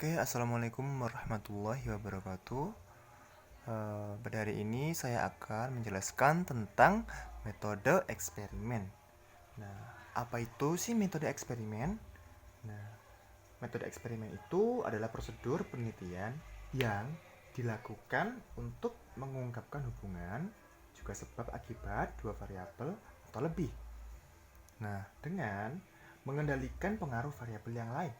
Oke, assalamualaikum warahmatullahi wabarakatuh. Pada hari ini saya akan menjelaskan tentang metode eksperimen. Nah, apa itu sih metode eksperimen? Nah, metode eksperimen itu adalah prosedur penelitian yang dilakukan untuk mengungkapkan hubungan, juga sebab akibat dua variabel atau lebih. Nah, dengan mengendalikan pengaruh variabel yang lain.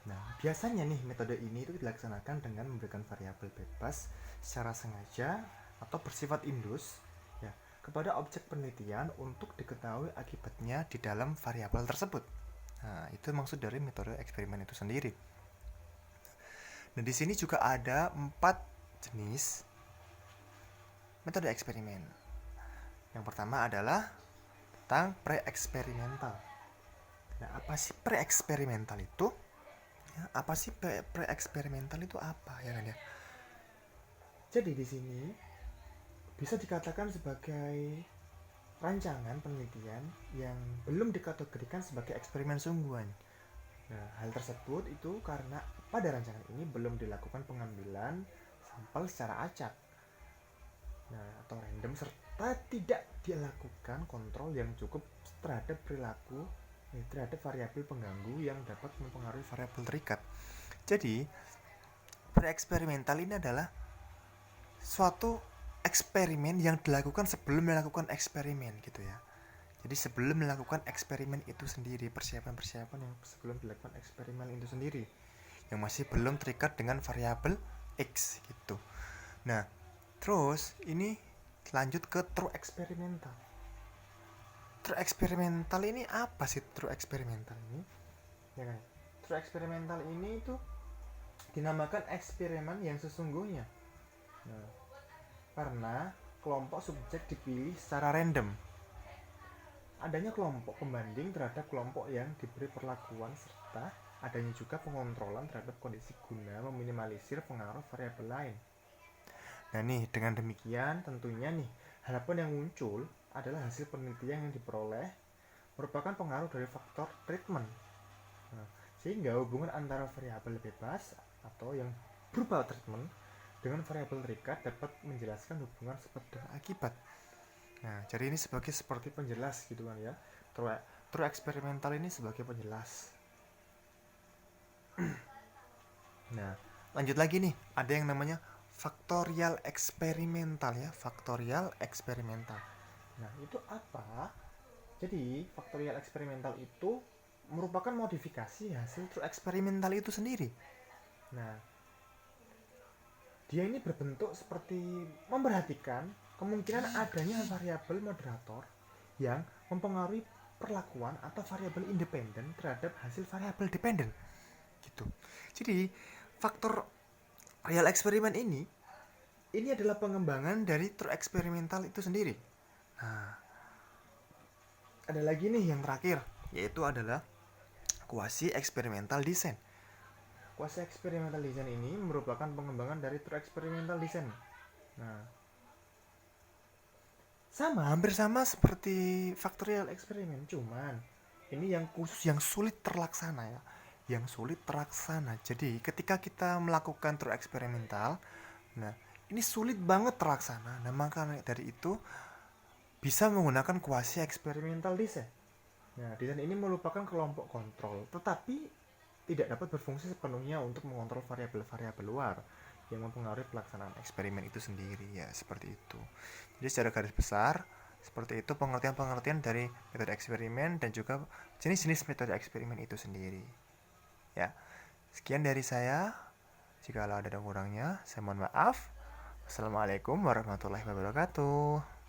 Nah, biasanya nih metode ini itu dilaksanakan dengan memberikan variabel bebas secara sengaja atau bersifat indus ya kepada objek penelitian untuk diketahui akibatnya di dalam variabel tersebut. Nah, itu maksud dari metode eksperimen itu sendiri. Nah, di sini juga ada 4 jenis metode eksperimen. Yang pertama adalah tentang pre-eksperimental. Nah, apa sih pre-eksperimental itu? Ya, apa sih pre-eksperimental itu apa ya kan ya? Jadi di sini bisa dikatakan sebagai rancangan penelitian yang belum dikategorikan sebagai eksperimen sungguhan. Nah, hal tersebut itu karena pada rancangan ini belum dilakukan pengambilan sampel secara acak, atau random, serta tidak dilakukan kontrol yang cukup terhadap perilaku terhadap variabel pengganggu yang dapat mempengaruhi variabel terikat. Jadi, pre-eksperimental ini adalah suatu eksperimen yang dilakukan sebelum melakukan eksperimen gitu ya. Jadi sebelum melakukan eksperimen itu sendiri, persiapan-persiapan yang sebelum dilakukan eksperimen itu sendiri, yang masih belum terikat dengan variabel X gitu. Nah, terus ini lanjut ke true eksperimental. True eksperimental ini apa sih true eksperimental ini? Ya kan? True eksperimental ini itu dinamakan eksperimen yang sesungguhnya. Nah, karena kelompok subjek dipilih secara random. Adanya kelompok pembanding terhadap kelompok yang diberi perlakuan serta adanya juga pengontrolan terhadap kondisi guna meminimalisir pengaruh variabel lain. Nah nih, dengan demikian tentunya nih harapan yang muncul adalah hasil penelitian yang diperoleh merupakan pengaruh dari faktor treatment. Nah, sehingga hubungan antara variabel bebas atau yang berupa treatment dengan variabel terikat dapat menjelaskan hubungan sebab dan akibat. Nah, jadi ini seperti penjelas gitu kan ya. True eksperimental ini sebagai penjelas. Nah, lanjut lagi nih, ada yang namanya faktorial eksperimental ya, faktorial eksperimental. Nah, itu apa? Jadi, faktorial eksperimental itu merupakan modifikasi hasil true eksperimental itu sendiri. Nah, dia ini berbentuk seperti memperhatikan kemungkinan adanya variabel moderator yang mempengaruhi perlakuan atau variabel independen terhadap hasil variabel dependen gitu. Jadi faktor real eksperimen ini adalah pengembangan dari true eksperimental itu sendiri. Nah, ada lagi nih yang terakhir, yaitu adalah quasi eksperimental design. Quasi eksperimental design ini merupakan pengembangan dari true eksperimental design. Nah, hampir sama seperti faktorial eksperimen, cuman ini yang khusus, yang sulit terlaksana ya, yang sulit terlaksana. Jadi ketika kita melakukan true eksperimental, nah ini sulit banget terlaksana. Nah maka dari itu bisa menggunakan quasi eksperimental design. Nah, desain ini merupakan kelompok kontrol, tetapi tidak dapat berfungsi sepenuhnya untuk mengontrol variabel-variabel luar yang mempengaruhi pelaksanaan eksperimen itu sendiri ya, seperti itu. Jadi secara garis besar seperti itu pengertian-pengertian dari metode eksperimen dan juga jenis-jenis metode eksperimen itu sendiri. Ya, sekian dari saya. Jika ada kurangnya, saya mohon maaf. Assalamualaikum warahmatullahi wabarakatuh.